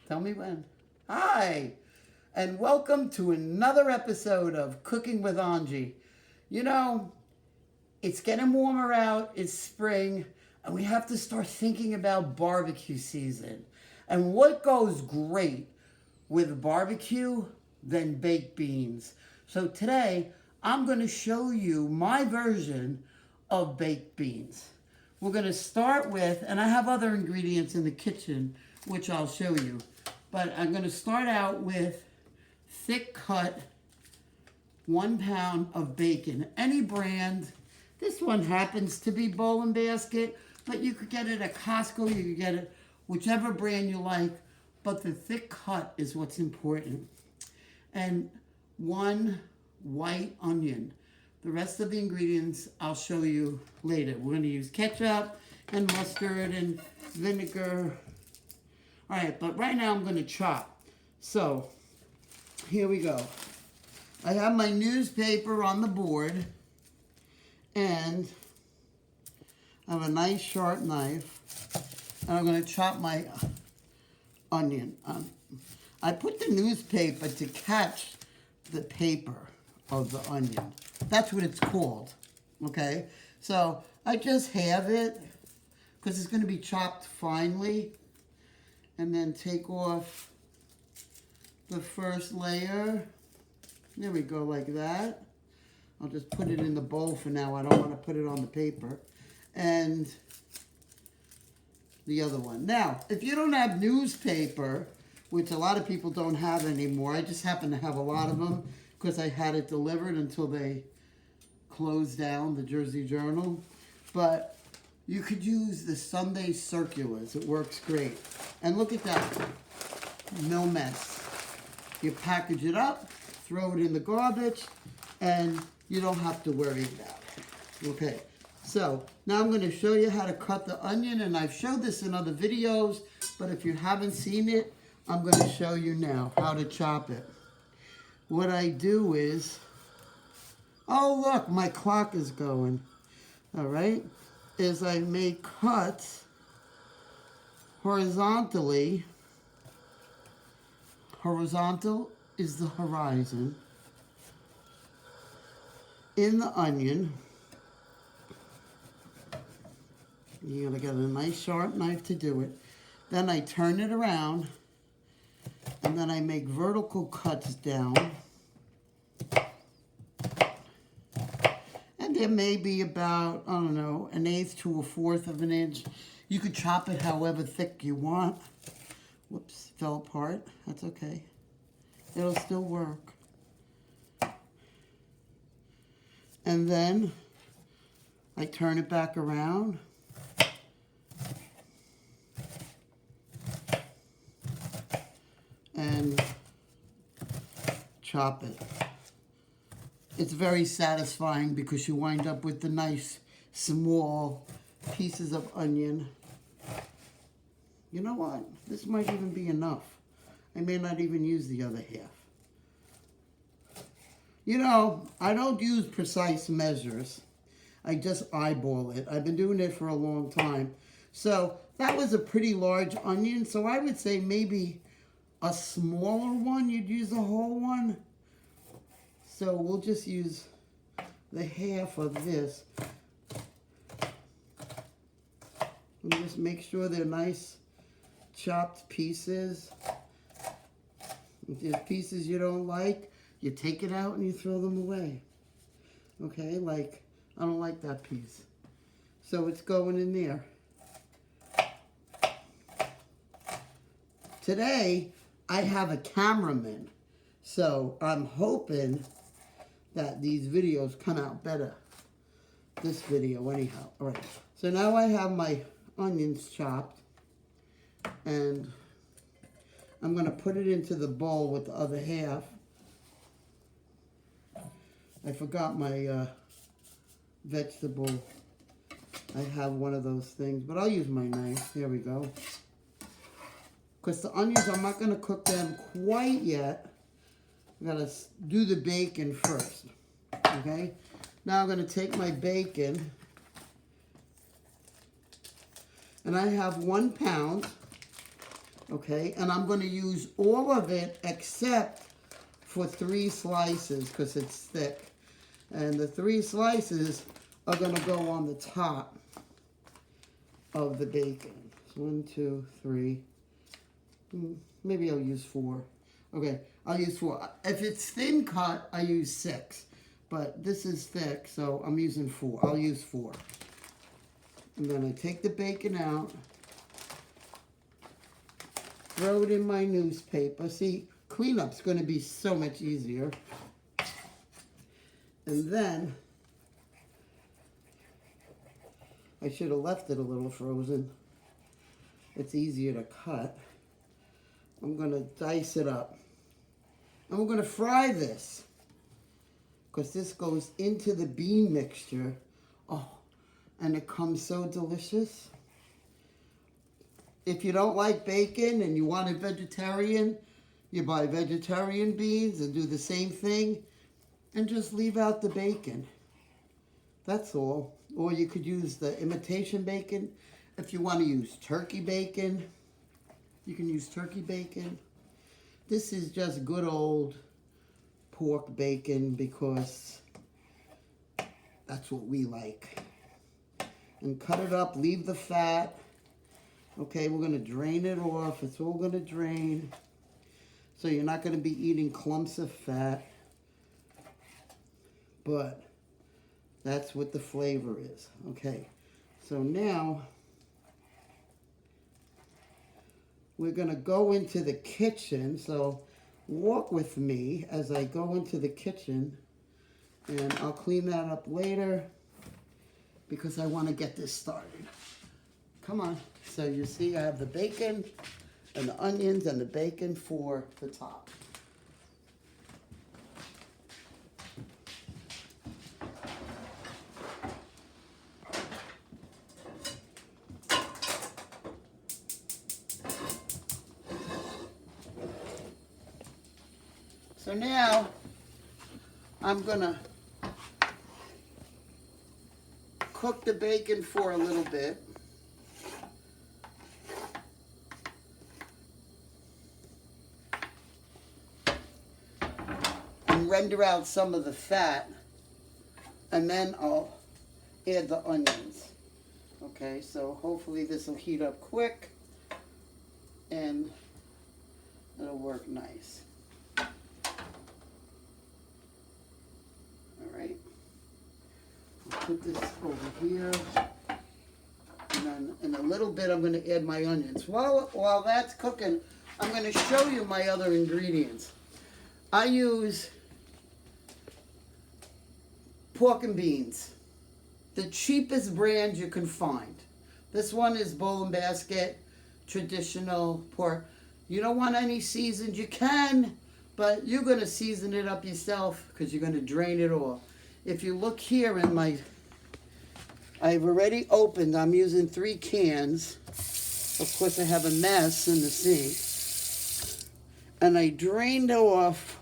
Tell me when. Hi, and welcome to another episode of Cooking with Angie. You know, it's getting warmer out, it's spring, and we have to start thinking about barbecue season. And what goes great with barbecue than baked beans? So today, I'm going to show you my version of baked beans. We're going to start with, and I have other ingredients in the kitchen, which I'll show you. But I'm going to start out with thick cut 1 pound of bacon. Any brand. This one happens to be Bowl and Basket, but you could get it at Costco. You could get it whichever brand you like. But the thick cut is what's important. And 1 white onion. The rest of the ingredients I'll show you later. We're going to use ketchup and mustard and vinegar. All right, but right now I'm going to chop. So, here we go. I have my newspaper on the board, and I have a nice sharp knife, and I'm going to chop my onion. I put the newspaper to catch the paper of the onion. That's what it's called, okay? So I just have it because it's going to be chopped finely, and then take off the first layer. There we go, like that. I'll just put it in the bowl for now. I don't want to put it on the paper. And the other one. Now, if you don't have newspaper, which a lot of people don't have anymore, I just happen to have a lot of them because I had it delivered until they closed down the Jersey Journal. But you could use the Sunday Circulars. It works great. And look at that. No mess. You package it up, throw it in the garbage, and you don't have to worry about it. Okay. So now I'm going to show you how to cut the onion. And I've showed this in other videos, but if you haven't seen it, I'm going to show you now how to chop it. What I do is, oh look, my clock is going. All right, is I make cuts horizontally. Horizontal is the horizon in the onion. You're gonna get a nice sharp knife to do it. Then I turn it around, and then I make vertical cuts down. And there may be about, I don't know, 1/8 to 1/4 of an inch. You could chop it however thick you want. Whoops, fell apart. That's okay. It'll still work. And then I turn it back around. And chop it. It's very satisfying because you wind up with the nice small pieces of onion. You know what? This might even be enough. I may not even use the other half. You know, I don't use precise measures. I just eyeball it. I've been doing it for a long time. So that was a pretty large onion. So I would say maybe a smaller one, you'd use the whole one. So we'll just use the half of this. And just make sure they're nice chopped pieces. If there's pieces you don't like, you take it out and you throw them away. Okay, like, I don't like that piece. So it's going in there. Today, I have a cameraman. So I'm hoping that these videos come out better. This video anyhow. All right. So now I have my onions chopped. And I'm going to put it into the bowl with the other half. I forgot my vegetable. I have one of those things. But I'll use my knife. Here we go. Because the onions, I'm not going to cook them quite yet. I'm going to do the bacon first. Okay? Now I'm going to take my bacon. And I have 1 pound. Okay, and I'm going to use all of it except for 3 slices because it's thick. And the 3 slices are going to go on the top of the bacon. 1, 2, 3. Maybe I'll use 4. Okay, I'll use 4. If it's thin cut, I use 6. But this is thick, so I'm using 4. I'll use 4. And then I take the bacon out. Throw it in my newspaper. See, cleanup's going to be so much easier. And then, I should have left it a little frozen. It's easier to cut. I'm going to dice it up. And we're going to fry this. Because this goes into the bean mixture. Oh, and it comes so delicious. If you don't like bacon and you want it vegetarian, you buy vegetarian beans and do the same thing and just leave out the bacon. That's all. Or you could use the imitation bacon. If you want to use turkey bacon, you can use turkey bacon. This is just good old pork bacon because that's what we like. And cut it up, leave the fat. Okay, we're going to drain it off. It's all going to drain. So you're not going to be eating clumps of fat. But that's what the flavor is. Okay, so now we're going to go into the kitchen. So walk with me as I go into the kitchen. And I'll clean that up later because I want to get this started. Come on. So you see I have the bacon and the onions and the bacon for the top. So now I'm gonna cook the bacon for a little bit. Render out some of the fat, and then I'll add the onions. Okay, so hopefully this will heat up quick and it'll work nice. All right, I'll put this over here, and then in a little bit I'm going to add my onions. While that's cooking, I'm going to show you my other ingredients. I use pork and beans, the cheapest brand you can find. This one is Bowl and Basket, traditional pork. You don't want any seasoned, you can, but you're going to season it up yourself because you're going to drain it off. If you look here in my, I've already opened, I'm using 3 cans. Of course I have a mess in the sink. And I drained off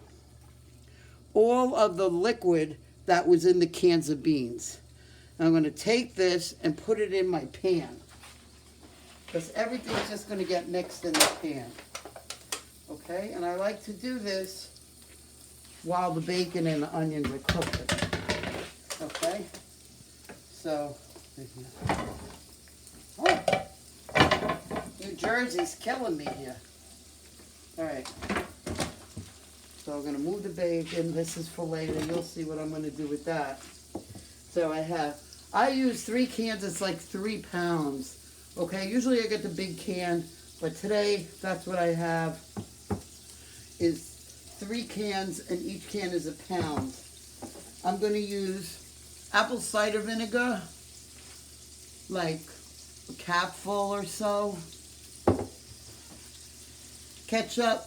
all of the liquid that was in the cans of beans. I'm going to take this and put it in my pan because everything's just going to get mixed in the pan. Okay, and I like to do this while the bacon and the onions are cooking. Okay, so, oh, New Jersey's killing me here. All right. So I'm going to move the bacon. This is for later. You'll see what I'm going to do with that. So I use 3 cans. It's like 3 pounds. Okay, usually I get the big can, but today that's what I have is 3 cans, and each can is 1 pound. I'm going to use apple cider vinegar, like a capful or so. Ketchup.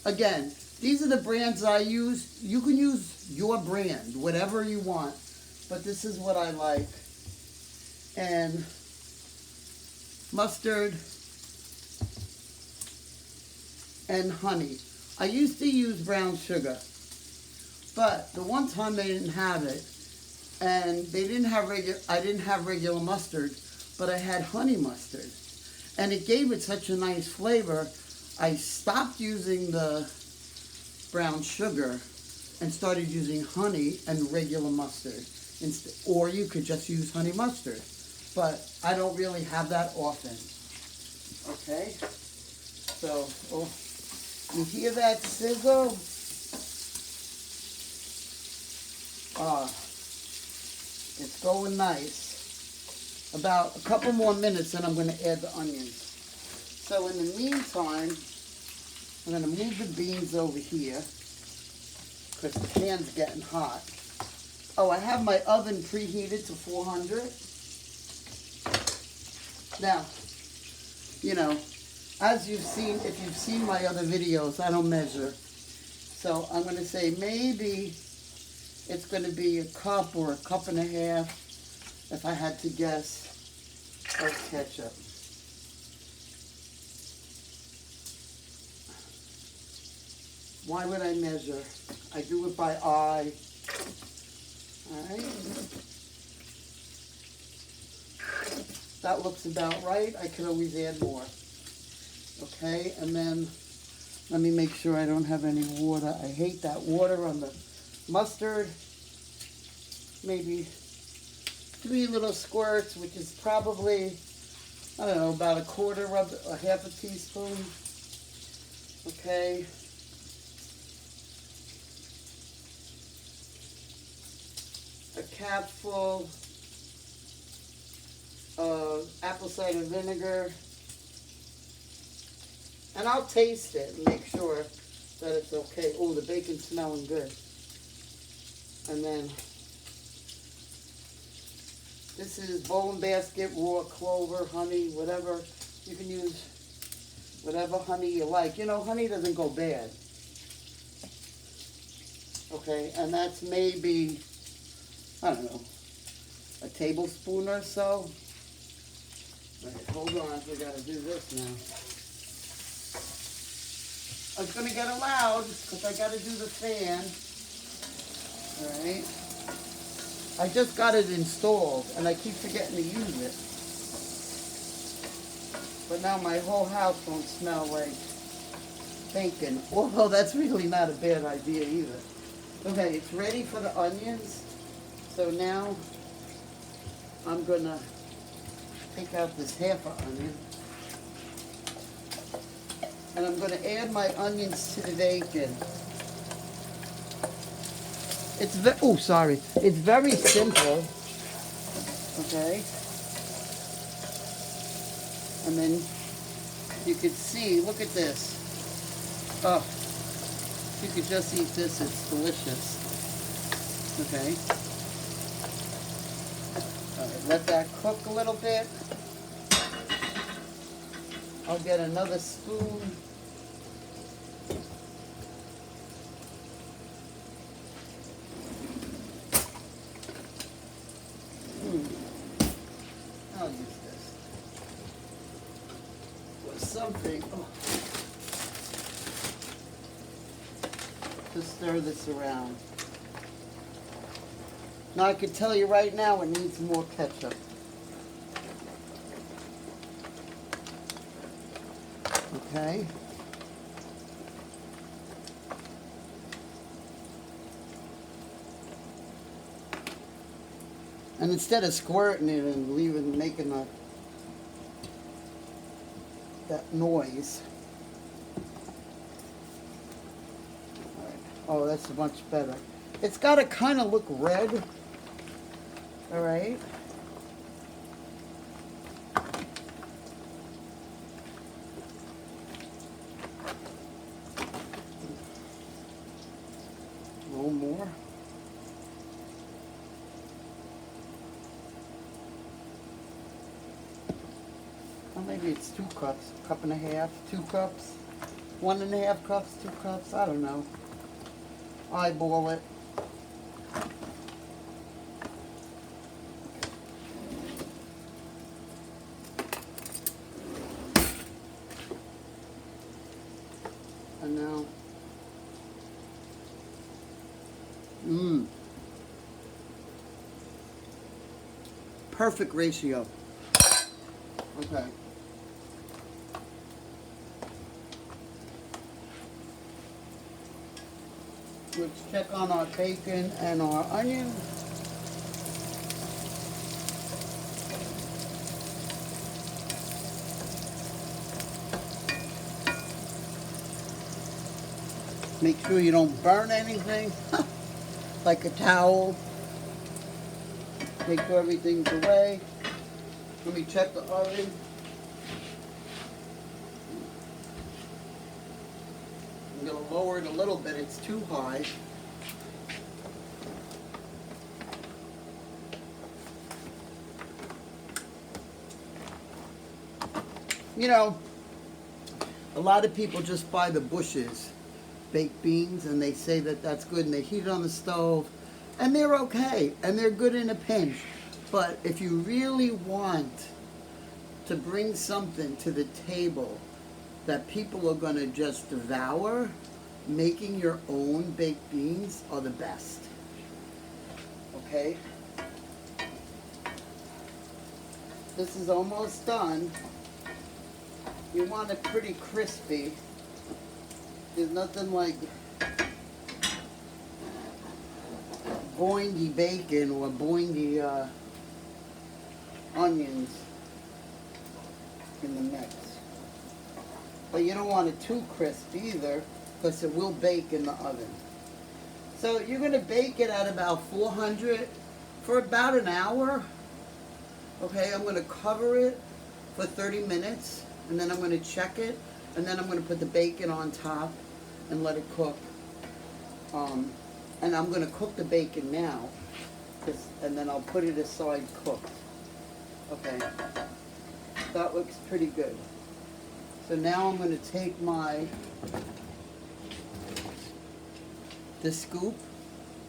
Again, these are the brands I use. You can use your brand, whatever you want. But this is what I like. And mustard and honey. I used to use brown sugar. But the one time they didn't have it. And they didn't have I didn't have regular mustard. But I had honey mustard. and it gave it such a nice flavor, I stopped using the brown sugar and started using honey and regular mustard. Or you could just use honey mustard. But I don't really have that often. Okay? So, oh, you hear that sizzle? It's going nice. About a couple more minutes and I'm going to add the onions. So in the meantime, I'm going to move the beans over here because the pan's getting hot. Oh, I have my oven preheated to 400. Now, you know, as you've seen, if you've seen my other videos, I don't measure. So I'm going to say maybe it's going to be a cup or a cup and a half, if I had to guess, of ketchup. Why would I measure? I do it by eye. All right. That looks about right. I could always add more. Okay, and then let me make sure I don't have any water. I hate that water on the mustard. Maybe 3 little squirts, which is probably, I don't know, about a half a teaspoon. Okay. A capful of apple cider vinegar. And I'll taste it and make sure that it's okay. Oh, the bacon's smelling good. And then this is Bowl and Basket, raw clover, honey, whatever. You can use whatever honey you like. You know, honey doesn't go bad. Okay, and that's maybe, I don't know, a tablespoon or so. All right, hold on, we gotta do this now. It's gonna get loud because I gotta do the fan. All right. I just got it installed and I keep forgetting to use it. But now my whole house won't smell like bacon. Although that's really not a bad idea either. Okay, it's ready for the onions. So now I'm gonna take out this half an onion. And I'm going to add my onions to the bacon. It's It's very simple. Okay. And then you can see, look at this. Oh, you could just eat this, it's delicious. Okay. All right, let that cook a little bit. I'll get another spoon. I'll use this. Or something. Oh. Just stir this around. Now I can tell you right now it needs more ketchup. Okay. And instead of squirting it and making that noise. All right. Oh, that's much better. It's got to kind of look red. All right. A little more. Well, maybe it's 2 cups, a cup and a half, 2 cups, 1.5 cups, 2 cups, I don't know. Eyeball it. And now, perfect ratio. Okay. Let's check on our bacon and our onion. Make sure you don't burn anything, like a towel. Make sure everything's away. Let me check the oven. I'm going to lower it a little bit, it's too high. You know, a lot of people just buy the Bush's baked beans and they say that that's good and they heat it on the stove and they're okay and they're good in a pinch. But if you really want to bring something to the table that people are going to just devour, making your own baked beans are the best. Okay? This is almost done. You want it pretty crispy. There's nothing like boingy bacon or boingy onions in the mix. But you don't want it too crisp either, because it will bake in the oven. So you're going to bake it at about 400 for about an hour. Okay, I'm going to cover it for 30 minutes, and then I'm going to check it, and then I'm going to put the bacon on top and let it cook. And I'm going to cook the bacon now, and then I'll put it aside cooked. Okay, that looks pretty good. So now I'm going to take this scoop.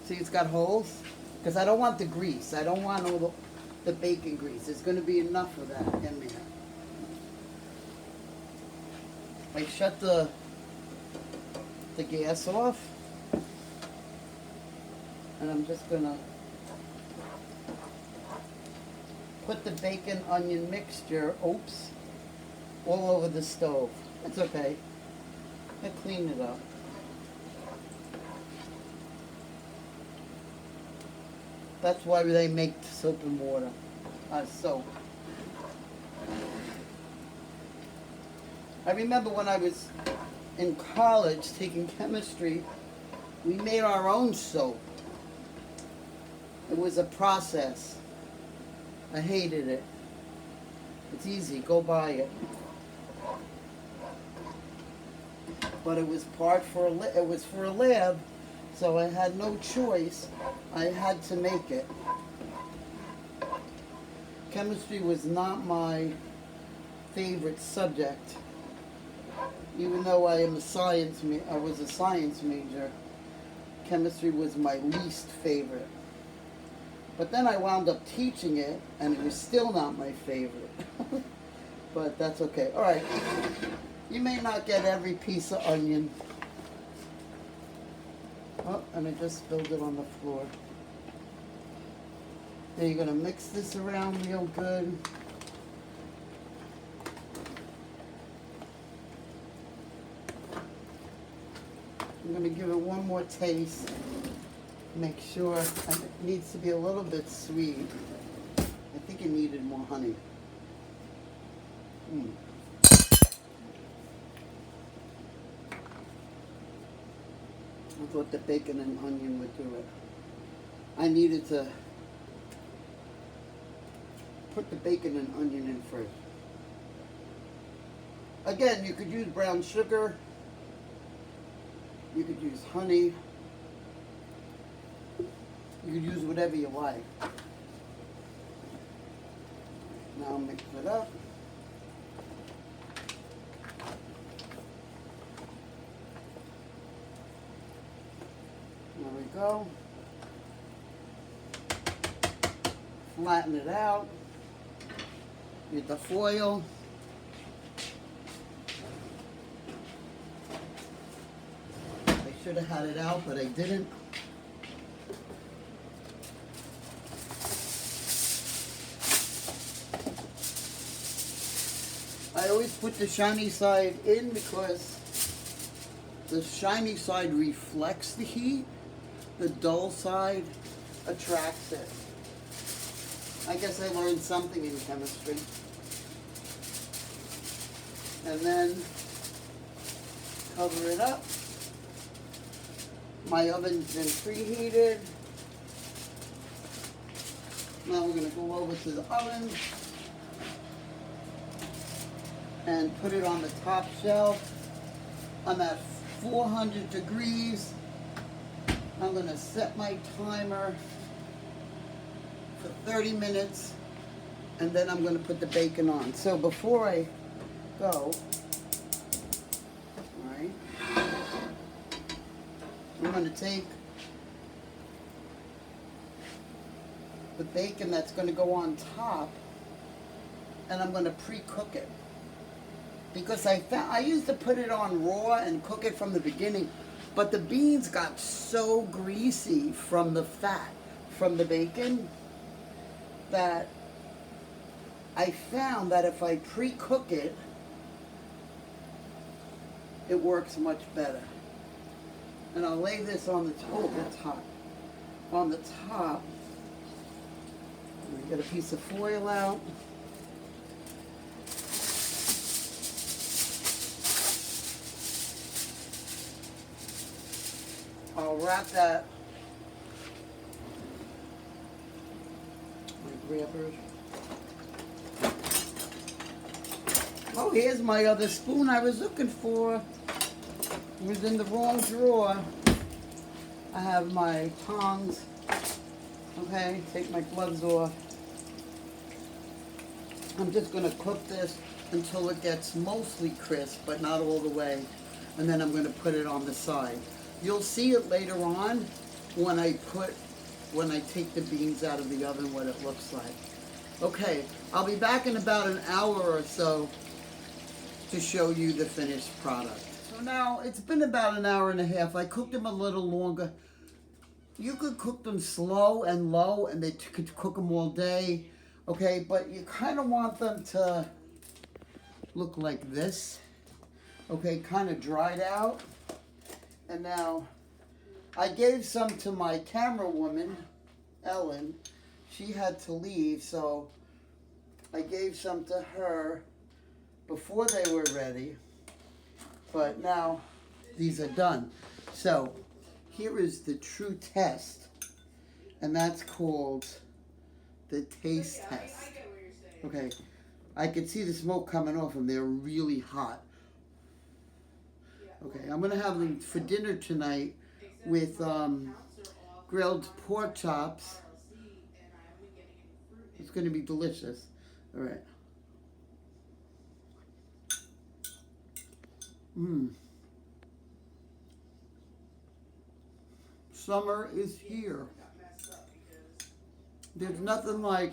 See, it's got holes, because I don't want the grease. I don't want all the bacon grease. There's going to be enough of that in there. I shut the gas off, and I'm just going to put the bacon onion mixture, all over the stove. That's okay. I clean it up. That's why they make soap and water. Soap. I remember when I was in college taking chemistry, we made our own soap. It was a process. I hated it. It's easy, go buy it. But it was for a lab, so I had no choice. I had to make it. Chemistry was not my favorite subject. Even though I was a science major, chemistry was my least favorite. But then I wound up teaching it, and it was still not my favorite. But that's okay. All right. You may not get every piece of onion. Oh, and I just spilled it on the floor. Then you're going to mix this around real good. I'm going to give it one more taste. Make sure it needs to be a little bit sweet. I think it needed more honey. I thought the bacon and onion would do it. I needed to put the bacon and onion in first. Again, you could use brown sugar. You could use honey. You could use whatever you like. Now mix it up. There we go. Flatten it out. Get the foil. I should have had it out, but I didn't. I always put the shiny side in because the shiny side reflects the heat. the dull side attracts it. I guess I learned something in chemistry. And then cover it up. My oven's been preheated. Now we're going to go over to the oven and put it on the top shelf. I'm at 400 degrees. I'm going to set my timer for 30 minutes and then I'm going to put the bacon on. So before I go, alright, I'm going to take the bacon that's going to go on top and I'm going to pre-cook it. Because I used to put it on raw and cook it from the beginning, but the beans got so greasy from the fat from the bacon that I found that if I pre-cook it, it works much better. And I'll lay this on the top. It's hot. On the top, get a piece of foil out. I'll wrap that. My grabber. Oh, here's my other spoon I was looking for. It was in the wrong drawer. I have my tongs. Okay, take my gloves off. I'm just going to cook this until it gets mostly crisp, but not all the way. And then I'm going to put it on the side. You'll see it later on when I take the beans out of the oven, what it looks like. Okay, I'll be back in about an hour or so to show you the finished product. So now, it's been about an hour and a half. I cooked them a little longer. You could cook them slow and low, and they could cook them all day, okay? But you kind of want them to look like this, okay? Kind of dried out. And now, I gave some to my camera woman, Ellen. She had to leave, so I gave some to her before they were ready. But now, these are done. So, here is the true test, and that's called the taste test. Okay, I can see the smoke coming off them. They're really hot. Okay, I'm going to have them for dinner tonight with grilled pork chops. It's going to be delicious. All right. Summer is here. There's nothing like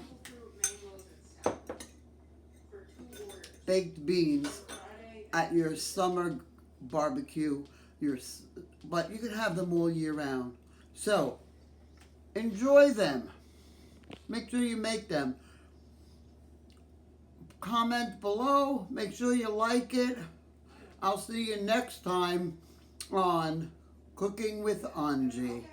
baked beans at your summer barbecue, but you can have them all year round. So, enjoy them. Make sure you make them. Comment below. Make sure you like it. I'll see you next time on Cooking with Angie.